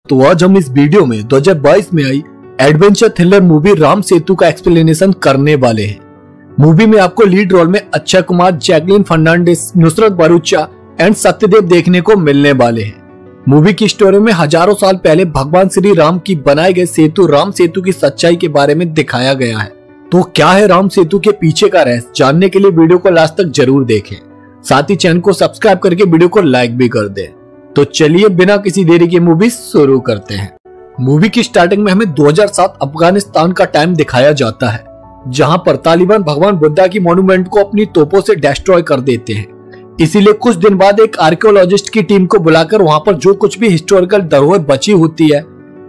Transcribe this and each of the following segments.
तो आज हम इस वीडियो में 2022 में आई adventure thriller movie Ram Setu का एक्सप्लेनेशन करने वाले हैं। मूवी में आपको लीड रोल में अक्षय कुमार, जैकलीन फर्नांडिस, नुसरत भरूचा एंड सत्यदेव देखने को मिलने वाले हैं। मूवी की स्टोरी में हजारों साल पहले भगवान श्री राम की बनाए गए सेतु राम सेतु की सच्चाई के बारे में दिखाया गया है। तो क्या है राम सेतु के पीछे का रहस्य, जानने के लिए वीडियो को लास्ट तक जरूर देखें। साथ ही चैनल को सब्सक्राइब करके वीडियो को लाइक भी कर दें। तो चलिए बिना किसी देरी के मूवी शुरू करते हैं। मूवी की स्टार्टिंग में हमें 2007 अफगानिस्तान का टाइम दिखाया जाता है, जहां पर तालिबान भगवान बुद्धा की मॉन्यूमेंट को अपनी तोपों से डिस्ट्रॉय कर देते हैं। इसीलिए कुछ दिन बाद एक आर्कियोलॉजिस्ट की टीम को बुलाकर वहां पर जो कुछ भी हिस्टोरिकल धरोहर बची होती है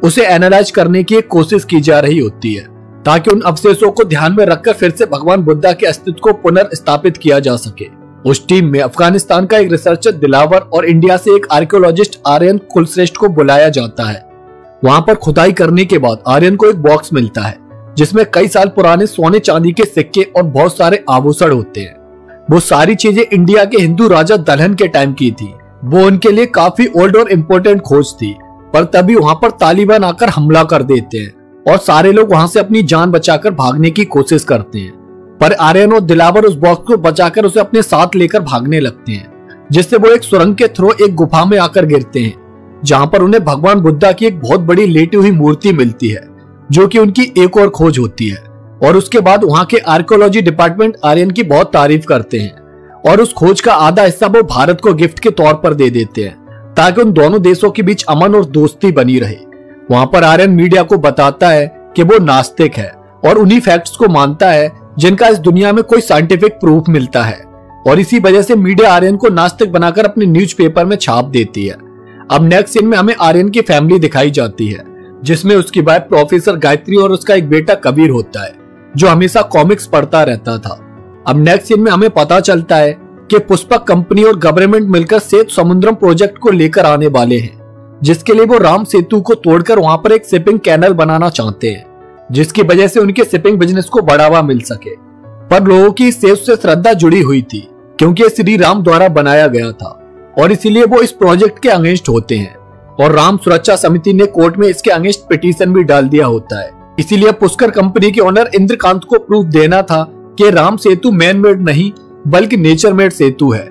उसे एनालाइज करने की एक कोशिश की जा रही होती है, ताकि उन अवशेषों को ध्यान में रखकर फिर से भगवान बुद्धा के अस्तित्व को पुनर्स्थापित किया जा सके। उस टीम में अफगानिस्तान का एक रिसर्चर दिलावर और इंडिया से एक आर्कियोलॉजिस्ट आर्यन कुलश्रेष्ठ को बुलाया जाता है। वहां पर खुदाई करने के बाद आर्यन को एक बॉक्स मिलता है जिसमें कई साल पुराने सोने चांदी के सिक्के और बहुत सारे आभूषण होते हैं। वो सारी चीजें इंडिया के हिंदू राजा दलहन के टाइम की थी। वो उनके लिए काफी ओल्ड और इम्पोर्टेंट खोज थी, पर तभी वहां पर तालिबान आकर हमला कर देते हैं और सारे लोग वहां से अपनी जान बचाकर भागने की कोशिश करते हैं। पर आर्यन और दिलावर उस बॉक्स को बचाकर उसे अपने साथ लेकर भागने लगते हैं, जिससे वो एक सुरंग के थ्रू एक गुफा में आकर गिरते हैं, जहां पर उन्हें भगवान बुद्धा की एक बहुत बड़ी लेटी हुई मूर्ति मिलती है, जो कि उनकी एक और खोज होती है। और उसके बाद वहां के आर्कियोलॉजी डिपार्टमेंट आर्यन की बहुत तारीफ करते हैं और उस खोज का आधा हिस्सा वो भारत को गिफ्ट के तौर पर दे देते हैं, ताकि उन दोनों देशों के बीच अमन और दोस्ती बनी रहे। वहां पर आर्यन मीडिया को बताता है कि वो नास्तिक है और उन्हीं फैक्ट्स को मानता है जिनका इस दुनिया में कोई साइंटिफिक प्रूफ मिलता है, और इसी वजह से मीडिया आर्यन को नास्तिक बनाकर अपने न्यूज़पेपर में छाप देती है। अब नेक्स्ट सीन में हमें आर्यन की फैमिली दिखाई जाती है, जिसमें उसकी वाइफ प्रोफेसर गायत्री और उसका एक बेटा कबीर होता है, जो हमेशा कॉमिक्स पढ़ता रहता था। अब नेक्स्ट सीन में हमें पता चलता है कि पुष्पक कंपनी और गवर्नमेंट मिलकर सेतु समुद्रम प्रोजेक्ट को लेकर आने वाले हैं, जिसके लिए वो राम सेतु को तोड़कर वहां पर एक शिपिंग कैनल बनाना चाहते हैं, जिसकी वजह से उनके शिपिंग बिजनेस को बढ़ावा मिल सके। पर लोगों की सेतु से श्रद्धा जुड़ी हुई थी, क्योंकि ये श्री राम द्वारा बनाया गया था, और इसीलिए वो इस प्रोजेक्ट के अगेंस्ट होते हैं। और राम सुरक्षा समिति ने कोर्ट में इसके अगेंस्ट पिटीशन भी डाल दिया होता है। इसीलिए पुष्कर कंपनी के ओनर इंद्रकांत को प्रूफ देना था कि राम सेतु मैन मेड नहीं बल्कि नेचर मेड सेतु है,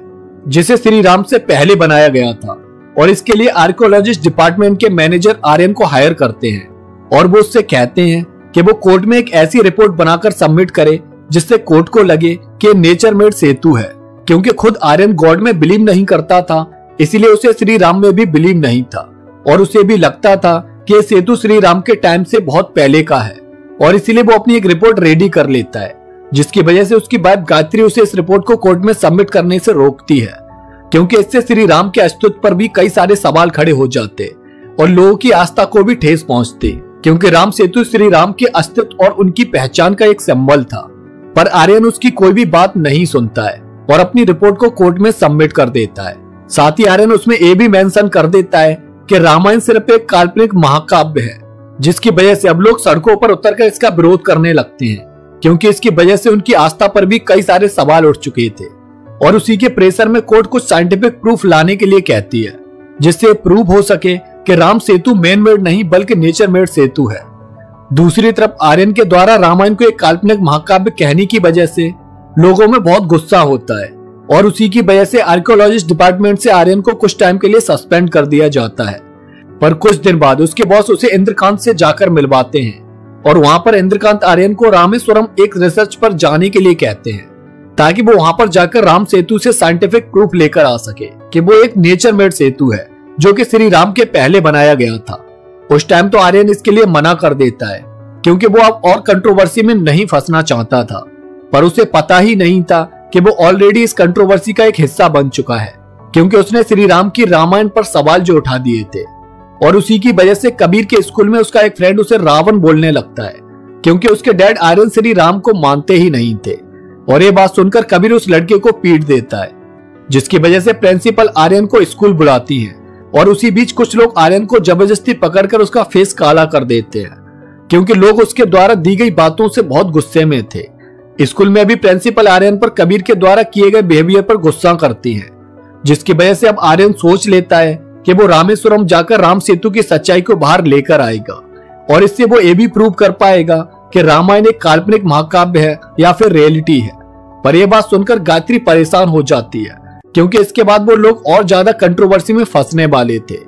जिसे श्री राम से पहले बनाया गया था। और इसके लिए आर्कियोलॉजिस्ट डिपार्टमेंट के मैनेजर आर्यन को हायर करते हैं और वो उससे कहते हैं कि वो कोर्ट में एक ऐसी रिपोर्ट बनाकर सबमिट करे जिससे कोर्ट को लगे कि नेचर मेड सेतु है, क्योंकि खुद आर्यन गॉड में बिलीव नहीं करता था, इसीलिए उसे श्री राम में भी बिलीव नहीं था, और उसे भी लगता था कि ये सेतु श्री राम के टाइम से बहुत पहले का है, और इसीलिए वो अपनी एक रिपोर्ट रेडी कर लेता है, जिसकी वजह से उसकी वाइफ गायत्री उसे इस रिपोर्ट को कोर्ट में सबमिट करने से रोकती है, क्योंकि इससे श्री राम के अस्तित्व पर भी कई सारे सवाल खड़े हो जाते और लोगों की आस्था को भी ठेस पहुंचती, क्योंकि राम सेतु श्री राम के अस्तित्व और उनकी पहचान का एक सिंबल था। पर आर्यन उसकी कोई भी बात नहीं सुनता है और अपनी रिपोर्ट को कोर्ट में सबमिट कर देता है। साथ ही आर्यन उसमें ये भी मेंशन कर देता है कि रामायण सिर्फ एक काल्पनिक महाकाव्य है, जिसकी वजह से अब लोग सड़कों पर उतरकर इसका विरोध करने लगते हैं, क्योंकि इसकी वजह से उनकी आस्था पर भी कई सारे सवाल उठ चुके थे। और उसी के प्रेशर में कोर्ट कुछ साइंटिफिक प्रूफ लाने के लिए कहती है, जिससे प्रूव हो सके कि राम सेतु मैन मेड नहीं बल्कि नेचर मेड सेतु है। दूसरी तरफ आर्यन के द्वारा रामायण को एक काल्पनिक महाकाव्य कहने की वजह से लोगों में बहुत गुस्सा होता है, और उसी की वजह से आर्कियोलॉजिस्ट डिपार्टमेंट से आर्यन को कुछ टाइम के लिए सस्पेंड कर दिया जाता है। पर कुछ दिन बाद उसके बॉस उसे इंद्रकांत से जाकर मिलवाते हैं, और वहां पर इंद्रकांत आर्यन को रामेश्वरम एक रिसर्च पर जाने के लिए कहते हैं, ताकि वो वहां पर जाकर राम सेतु से साइंटिफिक प्रूफ लेकर आ सके कि वो एक नेचर मेड सेतु है, जो कि श्री राम के पहले बनाया गया था। उस टाइम तो आर्यन इसके लिए मना कर देता है, क्योंकि वो अब और कंट्रोवर्सी में नहीं फंसना चाहता था, पर उसे पता ही नहीं था कि वो ऑलरेडी इस कंट्रोवर्सी का एक हिस्सा बन चुका है, क्योंकि उसने श्री राम की रामायण पर सवाल जो उठा दिए थे। और उसी की वजह से कबीर के स्कूल में उसका एक फ्रेंड उसे रावण बोलने लगता है, क्योंकि उसके डैड आर्यन श्री राम को मानते ही नहीं थे। और ये बात सुनकर कबीर उस लड़के को पीट देता है, जिसकी वजह से प्रिंसिपल आर्यन को स्कूल बुलाती है, और उसी बीच कुछ लोग आर्यन को जबरदस्ती पकड़कर उसका फेस काला कर देते हैं, क्योंकि लोग उसके द्वारा दी गई बातों से बहुत गुस्से में थे। स्कूल में भी प्रिंसिपल आर्यन पर कबीर के द्वारा किए गए बिहेवियर पर गुस्सा करती है, जिसकी वजह से अब आर्यन सोच लेता है कि वो रामेश्वरम जाकर राम सेतु की सच्चाई को बाहर लेकर आएगा और इससे वो ये भी प्रूव कर पाएगा कि रामायण एक काल्पनिक महाकाव्य है या फिर रियलिटी है। पर यह बात सुनकर गायत्री परेशान हो जाती है, क्योंकि इसके बाद वो लोग और ज्यादा कंट्रोवर्सी में फंसने वाले थे।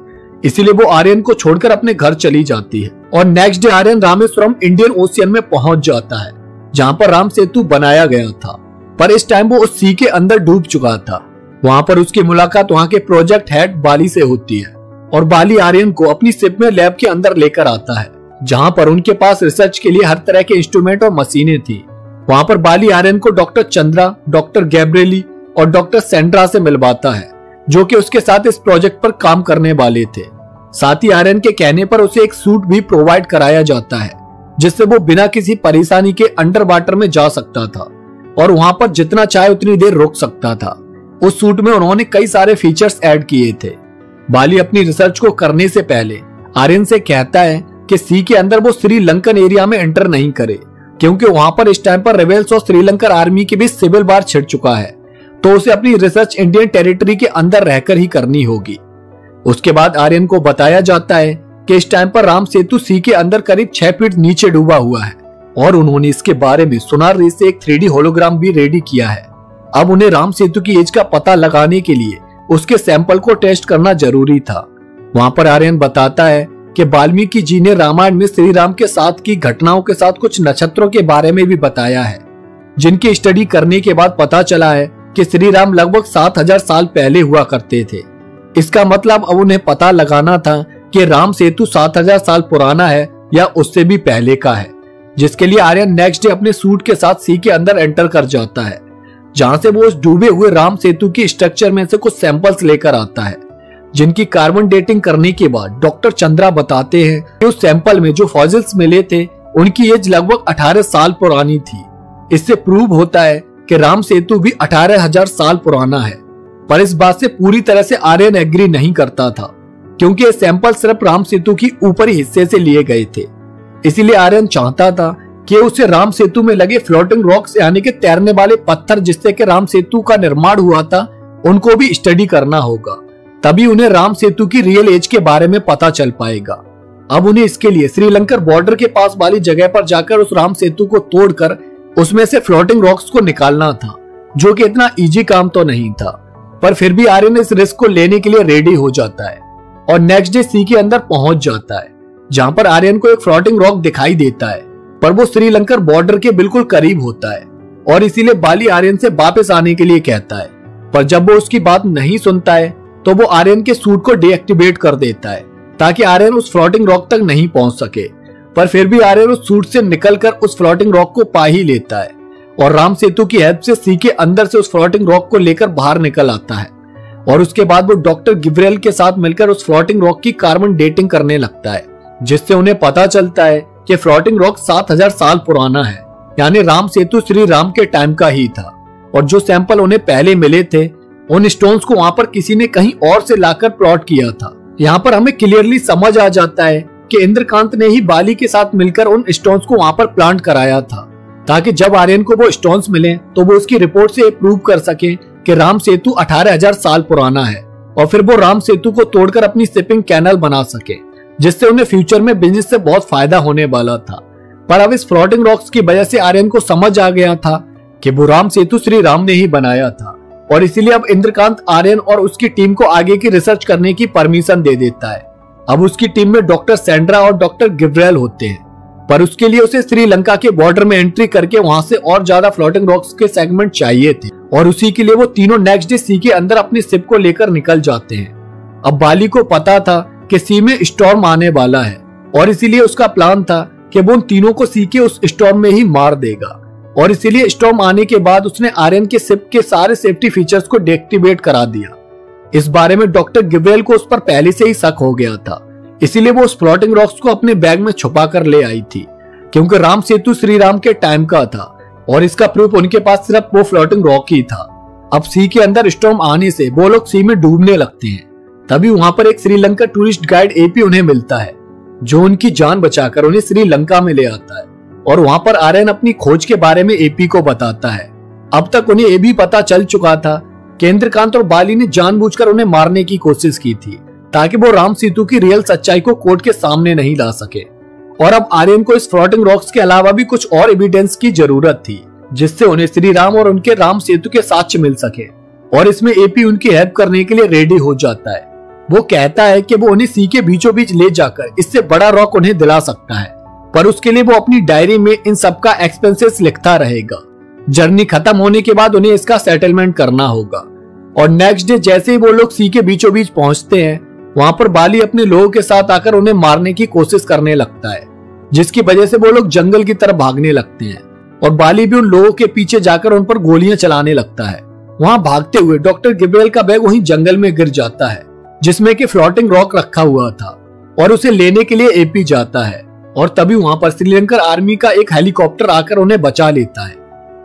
इसीलिए वो आर्यन को छोड़कर अपने घर चली जाती है और next day Aryan Rameshwaram Indian Ocean में पहुंच जाता है, जहां पर राम सेतु बनाया गया था। पर इस टाइम वो उस सी के अंदर डूब चुका था। वहां पर उसकी मुलाकात वहां के प्रोजेक्ट हेड बाली से होती है और बाली आर्यन को अपनी शिप में लैब के अंदर लेकर आता है, जहां पर उनके पास रिसर्च के लिए हर तरह के इंस्ट्रूमेंट और मशीनें थी। वहां पर बाली आर्यन को डॉक्टर चंद्रा, डॉक्टर गैब्रिएली और डॉक्टर सेंड्रा से मिलवाता है, जो कि उसके साथ इस प्रोजेक्ट पर काम करने वाले थे। साथ ही आर्यन के कहने पर उसे एक सूट भी प्रोवाइड कराया जाता है, जिससे वो बिना किसी परेशानी के अंडर वाटर में जा सकता था और वहां पर जितना चाहे उतनी देर रुक सकता था। उस सूट में उन्होंने कई सारे फीचर्स ऐड किए थे। बाली अपनी रिसर्च को करने से पहले आर्यन से कहता है कि सी के अंदर वो श्रीलंकन एरिया में एंटर नहीं करे, क्योंकि वहां पर इस टाइम पर रेबेल्स और श्रीलंकन आर्मी के बीच सिविल वार छिड़ चुका है, तो उसे अपनी रिसर्च इंडियन टेरिटरी के अंदर रहकर ही करनी होगी। उसके बाद आर्यन को बताया जाता है कि इस टाइम पर राम सेतु सी के अंदर करीब 6 फीट नीचे डूबा हुआ है और उन्होंने इसके बारे में सोनार रे से एक 3D होलोग्राम भी रेडी किया है। अब उन्हें राम सेतु की एज का पता लगाने के लिए उसके सैंपल को टेस्ट करना जरूरी था। वहां पर आर्यन बताता है कि वाल्मीकि जी ने रामायण में श्री राम के साथ की घटनाओं के साथ कुछ नक्षत्रों के बारे में भी बताया है, जिनकी स्टडी करने के बाद पता चला है कि श्री राम लगभग 7000 साल पहले हुआ करते थे। इसका मतलब अब उन्हें पता लगाना था कि राम सेतु 7000 साल पुराना है या उससे भी पहले का है, जिसके लिए आर्यन नेक्स्ट डे अपने सूट के साथ सी के अंदर एंटर कर जाता है, जहां से वो उस डूबे हुए राम सेतु की स्ट्रक्चर में से कुछ सैंपल्स लेकर आता है, जिनकी कार्बन डेटिंग करने के बाद डॉक्टर चंद्रा बताते हैं कि उस सैंपल में जो फॉसिल्स मिले थे उनकी एज लगभग 18 साल पुरानी थी। इससे प्रूव होता है कि राम सेतु भी 18,000 साल पुराना है। पर इस बात से पूरी तरह से आर्यन एग्री नहीं करता था, क्योंकि ये सैंपल सिर्फ राम सेतु की ऊपरी हिस्से से लिए गए थे। इसीलिए आर्यन चाहता था कि उसे राम सेतु में लगे फ्लोटिंग रॉक्स यानी कि तैरने वाले पत्थर जिससे कि राम सेतु का निर्माण हुआ था उनको भी स्टडी करना होगा, तभी उन्हें राम सेतु की रियल एज के बारे में पता चल पाएगा। अब उन्हें इसके लिए श्रीलंका बॉर्डर के पास वाली जगह पर जाकर उस राम सेतु को तोड़कर उसमें से फ्लोटिंग रॉक्स को निकालना था, जो कि इतना इजी काम तो नहीं था। पर फिर भी आर्यन इस रिस्क को लेने के लिए रेडी हो जाता है और नेक्स्ट डे सी के अंदर पहुंच जाता है, जहां पर आर्यन को एक फ्लोटिंग रॉक दिखाई देता है, पर वो श्रीलंका बॉर्डर के बिल्कुल करीब होता है और इसीलिए बाली आर्यन से वापस आने के लिए कहता है। पर जब वो उसकी बात नहीं सुनता है तो वो आर्यन के सूट को डीएक्टिवेट कर देता है, ताकि आर्यन उस फ्लोटिंग रॉक तक नहीं पहुंच सके। पर फिर भी आर्यन उस सूट से निकलकर उस फ्लोटिंग रॉक को पा ही लेता है और राम सेतु की हेल्प से सी के अंदर से उस फ्लोटिंग रॉक को लेकर बाहर निकल आता है और उसके बाद वो डॉक्टर गिब्रिएल के साथ मिलकर उस फ्लोटिंग रॉक की कार्बन डेटिंग करने लगता है, जिससे उन्हें पता चलता है कि फ्लोटिंग रॉक 7000 साल पुराना है, यानी राम सेतु श्री राम के टाइम का ही था। और जो सैंपल उन्हें पहले मिले थे उन स्टोन्स को वहां पर किसी ने कहीं और से लाकर प्लॉट किया था। यहाँ पर हमें क्लियरली समझ आ जाता है कि इंद्रकांत ने ही बाली के साथ मिलकर उन स्टोन्स को वहां पर प्लांट कराया था, ताकि जब आर्यन को वो स्टोन्स मिले तो वो उसकी रिपोर्ट से प्रूव कर सके कि राम सेतु 18,000 साल पुराना है और फिर वो राम सेतु को तोड़कर अपनी शिपिंग कैनल बना सके, जिससे उन्हें फ्यूचर में बिजनेस से बहुत फायदा होने वाला था। पर अब इस फ्लोटिंग रॉक्स की वजह से आर्यन को समझ आ गया था कि वो राम सेतु श्री राम ने ही बनाया था और इसीलिए अब इंद्रकांत आर्यन और उसकी टीम को आगे की रिसर्च करने की परमिशन दे देता है। अब उसकी टीम में डॉक्टर सेंड्रा और डॉक्टर गिब्रिएल होते हैं, पर उसके लिए उसे श्रीलंका के बॉर्डर में एंट्री करके वहां से और ज्यादा फ्लोटिंग रॉक्स के सेगमेंट चाहिए थे और उसी के लिए वो तीनों नेक्स्ट डे सी के अंदर अपनी शिप को लेकर निकल जाते हैं। अब बाली को पता था कि सी में स्टॉर्म आने वाला है और इसीलिए उसका प्लान था कि वो उन तीनों को सी के उस स्टॉर्म में ही मार देगा और इसीलिए स्टॉर्म आने के बाद उसने आर्यन के शिप के सारे सेफ्टी फीचर्स को डीएक्टिवेट करा दिया। इस बारे में डॉक्टर गिब्रिएल को उस पर पहले से ही शक हो गया था, इसीलिए वो उस फ्लोटिंग रॉक्स को अपने बैग में छुपा कर ले आई थी, क्योंकि राम सेतु श्री राम के टाइम का था और इसका प्रूफ उनके पास सिर्फ वो फ्लोटिंग रॉक ही था। अब सी के अंदर स्टॉर्म आने से वो लोग सी में डूबने लगते हैं। तभी वहां पर एक श्रीलंका टूरिस्ट गाइड एपी उन्हें मिलता है, जो उनकी जान बचाकर उन्हें श्रीलंका में ले आता है और वहां पर आर्यन अपनी खोज के बारे में एपी को बताता है। अब तक उन्हें ये भी पता चल चुका था कि इंद्रकांत और बाली ने जानबूझकर उन्हें मारने की कोशिश की थी, ताकि वो राम सेतु की रियल सच्चाई को कोर्ट के सामने नहीं ला सके। और अब आर्यन को इस फ्लोटिंग रॉक्स के अलावा भी कुछ और एविडेंस की जरूरत थी, जिससे उन्हें श्री राम और उनके राम सेतु के साक्ष्य मिल सके। और इसमें एपी उनकी हेल्प करने के लिए रेडी हो जाता है। वो कहता है कि वो उन्हें सी के बीचों बीच ले जाकर इससे बड़ा रॉक उन्हें दिला सकता है, पर उसके लिए वो अपनी डायरी में इन सब का एक्सपेंसेस लिखता रहेगा। जर्नी खत्म होने के बाद उन्हें इसका सेटलमेंट करना होगा। और नेक्स्ट डे जैसे ही वो लोग सी के बीचों बीच पहुंचते हैं, वहां पर बाली अपने लोगों के साथ आकर उन्हें मारने की कोशिश करने लगता है, जिसकी वजह से वो लोग जंगल की तरफ भागने लगते हैं। और बाली भी उन लोगों के पीछे जाकर उन पर गोलियां चलाने लगता है। वहां भागते हुए डॉक्टर गिब्रियल का बैग वहीं जंगल में गिर जाता है, जिसमें कि फ्लोटिंग रॉक रखा हुआ था, और उसे लेने के लिए एपी जाता है। और तभी वहां पर श्रीलंकन आर्मी का एक हेलीकॉप्टर आकर उन्हें बचा लेता है।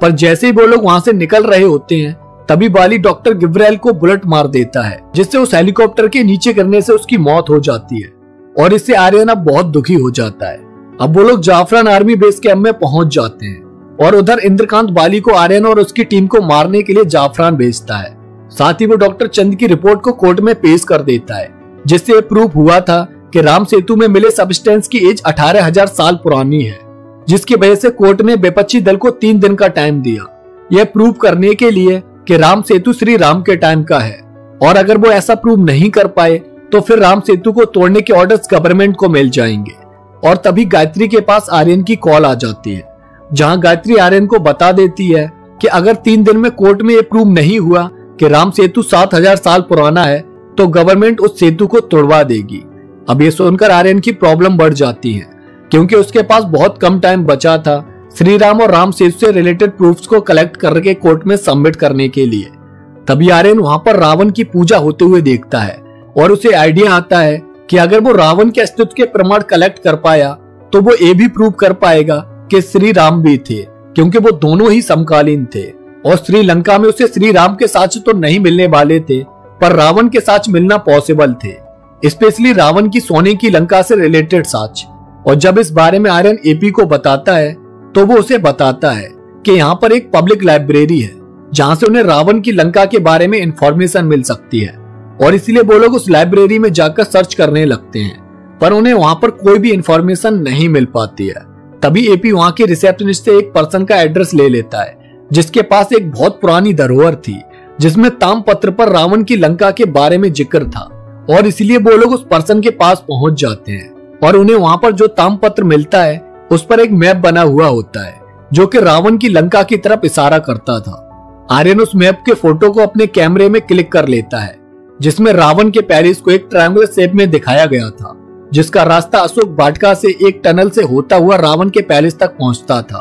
पर जैसे ही वो लोग वहां से निकल रहे होते हैं, तभी बाली डॉक्टर गिब्रियल को बुलेट मार देता है, जिससे उस हेलीकॉप्टर के नीचे गिरने से उसकी मौत हो जाती है। और इससे आर्यन अब बहुत दुखी हो जाता है। अब वो लोग जाफरान आर्मी बेस कैंप में पहुंच जाते हैं, और उधर इंद्रकांत बाली को आर्यन और उसकी टीम को मारने के लिए जाफरान भेजता है। साथ ही वो डॉक्टर चंद की रिपोर्ट को कोर्ट में पेश कर देता है, जिससे प्रूफ हुआ था कि राम सेतु में मिले सब्सटेंस की एज 18,000 साल पुरानी है, जिसकी वजह से कोर्ट ने विपक्षी दल को 3 दिन का टाइम दिया यह प्रूव करने के लिए कि राम सेतु श्री राम के टाइम का है। और अगर वो ऐसा प्रूव नहीं कर पाए तो फिर राम सेतु को तोड़ने के ऑर्डर्स गवर्नमेंट को मिल जाएंगे। और तभी गायत्री के पास आर्यन की कॉल आ जाती है, जहां गायत्री आर्यन को बता देती है कि अगर 3 दिन में कोर्ट में यह प्रूव नहीं हुआ कि राम सेतु 7,000 साल पुराना है, तो गवर्नमेंट उस सेतु को तोड़वा देगी। अब ये सुनकर आर्यन की प्रॉब्लम बढ़ जाती है, क्योंकि उसके पास बहुत कम टाइम बचा था श्री राम और राम सेतु से रिलेटेड प्रूफ्स को कलेक्ट करके कोर्ट में सबमिट करने के लिए। तभी आर्यन वहां पर रावण की पूजा होते हुए देखता है, और उसे आइडिया आता है कि अगर वो रावण के अस्तित्व के प्रमाण कलेक्ट कर पाया तो वो ये भी प्रूव कर पाएगा कि श्री राम भी थे, क्योंकि वो दोनों ही समकालीन थे। और श्रीलंका में उसे श्री राम के साक्ष्य तो नहीं मिलने वाले थे, पर रावण के साक्ष्य मिलना पॉसिबल थे, स्पेशली रावण की सोने की लंका से रिलेटेड साक्ष्य। और जब इस बारे में आर्यन एपी को बताता है, तो वो उसे बताता है कि यहाँ पर एक पब्लिक लाइब्रेरी है, जहाँ से उन्हें रावण की लंका के बारे में इंफॉर्मेशन मिल सकती है। और इसलिए वो लोग उस लाइब्रेरी में जाकर सर्च करने लगते हैं, पर उन्हें वहां पर कोई भी इंफॉर्मेशन नहीं मिल पाती है। तभी एपी वहां के रिसेप्शनिस्ट से एक पर्सन का एड्रेस ले लेता है, जिसके पास एक बहुत पुरानी धरोहर थी, जिसमें ताम्रपत्र पर रावण की लंका के बारे में जिक्र था। और इसलिए वो लोग उस पर्सन के पास पहुंच जाते हैं, और उन्हें वहां पर जो ताम्रपत्र मिलता है उस पर एक मैप बना हुआ होता है, जो कि रावण की लंका की तरफ इशारा करता था। आर्यन उस मैप के फोटो को अपने कैमरे में क्लिक कर लेता है, जिसमें रावण के पैलेस को एक ट्रायंगुलर शेप में दिखाया गया था, जिसका रास्ता अशोक वाटिका से एक टनल से होता हुआ रावण के पैलेस तक पहुंचता था।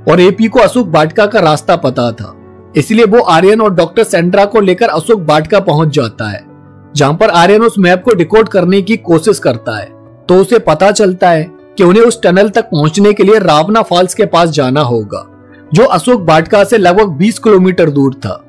और एपी को अशोक वाटिका का रास्ता पता था, इसलिए वो आर्यन और डॉक्टर सेंड्रा को लेकर अशोक वाटिका पहुंच जाता है, जहां पर आर्यन उस मैप को डिकोड करने की कोशिश करता है। तो उसे पता चलता है कि उन्हें उस टनल तक पहुंचने के लिए रावना फॉल्स के पास जाना होगा, जो अशोक वाटिका से लगभग 20 किलोमीटर दूर था।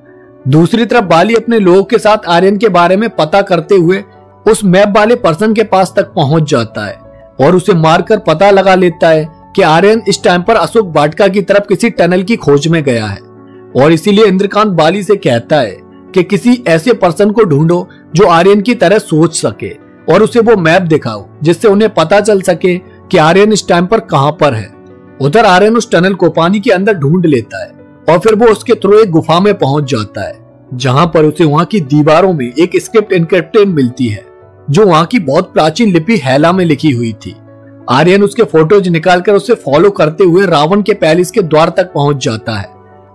दूसरी तरफ बाली अपने लोगों के साथ आर्यन के बारे में पता करते हुए उस मैप वाले पर्सन के पास तक पहुंच जाता है, और उसे मारकर पता लगा लेता है कि आर्यन इस टाइम पर अशोक वाटिका की तरफ किसी टनल की खोज में गया है। और इसीलिए इंद्रकांत बाली से कहता है कि किसी ऐसे पर्सन को ढूंढो जो आर्यन की तरह सोच सके, और उसे वो मैप दिखाओ, जिससे उन्हें पता चल सके कि आर्यन इस टाइम पर कहां पर है। उधर आर्यन उस टनल को पानी के अंदर ढूंढ लेता है, और फिर वो उसके थ्रू एक गुफा में पहुंच जाता है, जहां पर उसे वहां की दीवारों में एक स्क्रिप्ट इनक्रिप्टेड मिलती है, जो वहां की बहुत प्राचीन लिपि हैला में लिखी हुई थी। आर्यन उसके फोटोज निकालकर उसे फॉलो करते हुए रावण के पैलेस के द्वार तक पहुंच जाता है,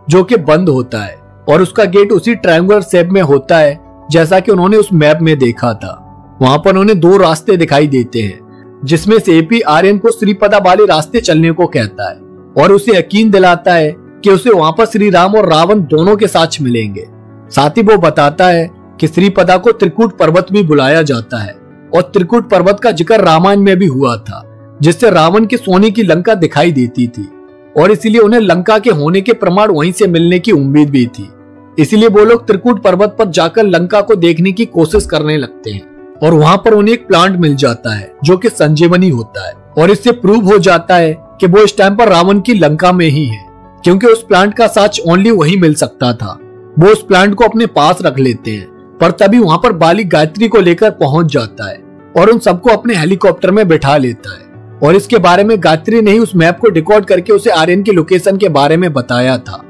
जो कि बंद होता है, और उसका गेट उसी ट्रायंगुलर शेप में होता है जैसा कि उन्होंने उस मैप में देखा था। वहां पर उन्हें 2 रास्ते दिखाई देते हैं, जिसमें से एपी आर्यन को श्रीपदा वाले रास्ते चलने को कहता है, और उसे यकीन दिलाता है कि उसे वहां पर श्री राम और रावण दोनों के साथ मिलेंगे। साथ ही वो बताता है कि श्रीपदा को त्रिकूट पर्वत भी बुलाया जाता है, और त्रिकूट पर्वत का जिक्र रामायण में भी हुआ था, जिससे रावण के सोने की लंका दिखाई देती थी, और इसीलिए उन्हें लंका के होने के प्रमाण वहीं से मिलने की उम्मीद भी थी। इसलिए वो लोग त्रिकूट पर्वत पर जाकर लंका को देखने की कोशिश करने लगते हैं, और वहां पर उन्हें एक प्लांट मिल जाता है जो कि संजीवनी होता है, और इससे प्रूव हो जाता है कि वो इस टाइम पर रावण की लंका में ही है, क्योंकि उस प्लांट का साक्ष्य ओनली वही मिल सकता था। वो उस प्लांट को अपने पास रख लेते हैं, पर तभी वहां पर बाली गायत्री को लेकर पहुंच जाता है और उन सबको अपने हेलीकॉप्टर में बिठा लेता है। और इसके बारे में गायत्री ने ही उस मैप को डिकोड करके उसे आर्यन की लोकेशन के बारे में बताया था।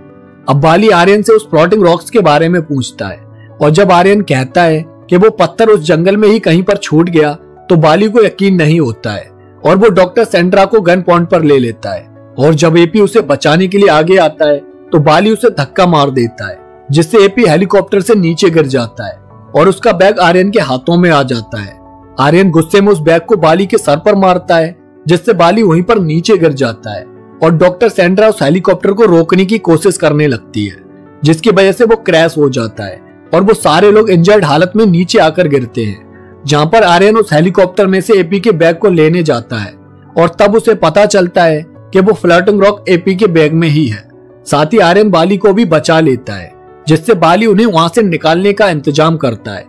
अब बाली आर्यन से उस फ्लोटिंग रॉक्स के बारे में पूछता है और जब आर्यन कहता है कि वो पत्थर उस जंगल में ही कहीं पर छूट गया तो बाली को यकीन नहीं होता है और वो डॉक्टर सेंड्रा को गन पॉइंट पर ले लेता है। और जब एपी उसे बचाने के लिए आगे आता है तो बाली उसे धक्का मार देता है जिससे एपी हेलीकॉप्टर से नीचे गिर जाता है और उसका बैग आर्यन के हाथों में आ जाता है। आर्यन गुस्से में उस बैग को बाली के सर पर मारता है जिससे बाली वहीं पर नीचे गिर जाता है और डॉक्टर सेंड्रा उस हेलीकॉप्टर को रोकने की कोशिश करने लगती है जिसकी वजह से वो क्रैश हो जाता है और वो सारे लोग इंजर्ड हालत में नीचे आकर गिरते हैं। जहां पर आर्यन उस हेलीकॉप्टर में से एपी के बैग को लेने जाता है और तब उसे पता चलता है कि वो फ्लोटिंग रॉक एपी के बैग में ही है। साथ ही आर्यन बाली को भी बचा लेता है जिससे बाली उन्हें वहां से निकालने का इंतजाम करता है।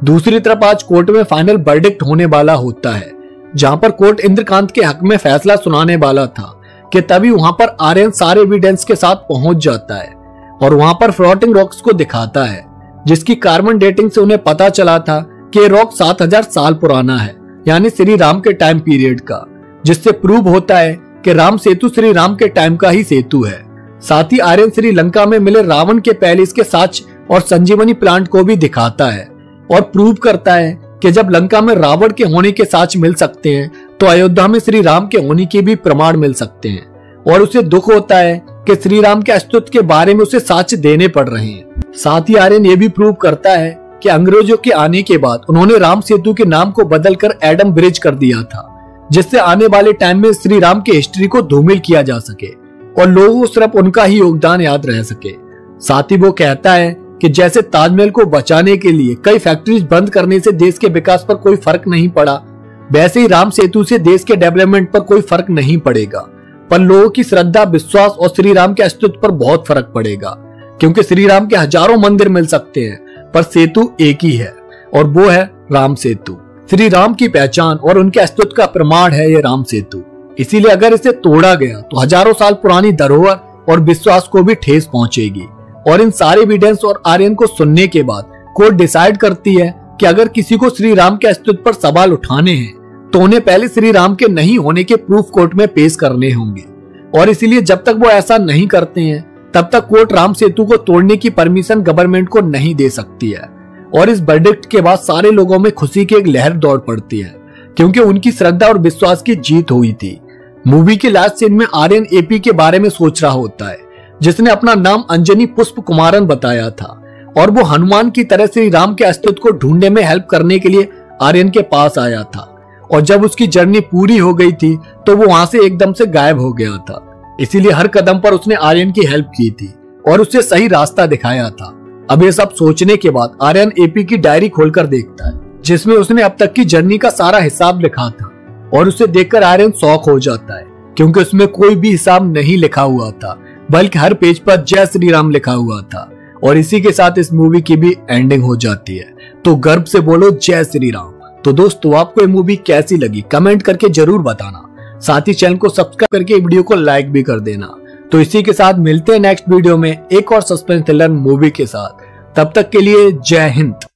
दूसरी तरफ आज कोर्ट में फाइनल वर्डिक्ट होने वाला होता है जहां पर कोर्ट इंद्रकांत के हक में फैसला सुनाने वाला था कि तभी वहां पर आर्यन सारे एविडेंस के साथ पहुंच जाता है और वहां पर फ्लोटिंग रॉक्स को दिखाता है जिसकी कार्बन डेटिंग से उन्हें पता चला था कि रॉक 7000 साल पुराना है यानी श्री राम के टाइम पीरियड का, जिससे प्रूव होता है कि राम सेतु श्री राम के टाइम का ही सेतु है। साथ ही आर्यन श्रीलंका में मिले रावण के पैलेस के साक्ष्य और संजीवनी प्लांट को भी दिखाता है और प्रूव करता है कि जब लंका में रावण के होने के साक्ष्य मिल सकते हैं तो अयोध्या में श्री राम के होने के भी प्रमाण मिल सकते हैं। और उसे दुख होता है कि श्री राम के अस्तित्व के बारे में उसे साक्ष्य देने पड़ रहे हैं। साथ ही आर्यन ये भी प्रूव करता है कि अंग्रेजों के आने के बाद उन्होंने राम सेतु के नाम को बदलकर एडम ब्रिज कर दिया था जिससे आने वाले टाइम में श्री राम की हिस्ट्री को धूमिल किया जा सके और लोगों को सिर्फ उनका ही योगदान याद रह सके। साथ ही वो कहता है कि जैसे ताजमहल को बचाने के लिए कई फैक्ट्रीज बंद करने से देश के विकास पर कोई फर्क नहीं पड़ा, वैसे ही राम सेतु से देश के डेवलपमेंट पर कोई फर्क नहीं पड़ेगा, पर लोगों की श्रद्धा, विश्वास और श्री राम के अस्तित्व पर बहुत फर्क पड़ेगा। क्योंकि श्री राम के हजारों मंदिर मिल सकते हैं पर सेतु एक ही है और वो है राम सेतु। श्री राम की पहचान और उनके अस्तित्व का प्रमाण है ये राम सेतु। इसीलिए अगर इसे तोड़ा गया तो हजारों साल पुरानी धरोहर और विश्वास को भी ठेस पहुंचेगी। और इन सारे एविडेंस और आर्यन को सुनने के बाद कोर्ट डिसाइड करती है कि अगर किसी को श्री राम के अस्तित्व पर सवाल उठाने हैं तो उन्हें पहले श्री राम के नहीं होने के प्रूफ कोर्ट में पेश करने होंगे। और इसीलिए जब तक वो ऐसा नहीं करते हैं तब तक कोर्ट राम सेतु को तोड़ने की परमिशन गवर्नमेंट को नहीं दे सकती है। और इस वर्डिक्ट के बाद सारे लोगों में खुशी की एक लहर दौड़ पड़ती है क्योंकि उनकी श्रद्धा और विश्वास की जीत हुई थी। मूवी के लास्ट सीन में आर्यन एपी के बारे में सोच रहा होता है जिसने अपना नाम अंजनी पुष्प कुमारन बताया था और वो हनुमान की तरह श्री राम के अस्तित्व को ढूंढने में हेल्प करने के लिए आर्यन के पास आया था। और जब उसकी जर्नी पूरी हो गई थी तो वो वहां से एकदम से गायब हो गया था। इसीलिए हर कदम पर उसने आर्यन की हेल्प की थी और उसे सही रास्ता दिखाया था। अब ये सब सोचने के बाद आर्यन एपी की डायरी खोलकर देखता है जिसमें उसने अब तक की जर्नी का सारा हिसाब लिखा था और उसे देखकर आर्यन शॉक हो जाता है क्योंकि उसमें कोई भी हिसाब नहीं लिखा हुआ था बल्कि हर पेज पर जय श्री राम लिखा हुआ था। और इसी के साथ इस मूवी की भी एंडिंग हो जाती है। तो गर्व से बोलो जय श्री राम। तो दोस्तों आपको ये मूवी कैसी लगी कमेंट करके जरूर बताना। साथ ही चैनल को सब्सक्राइब करके वीडियो को लाइक भी कर देना। तो इसी के साथ मिलते हैं नेक्स्ट वीडियो में एक और सस्पेंस थ्रिलर मूवी के साथ। तब तक के लिए जय हिंद।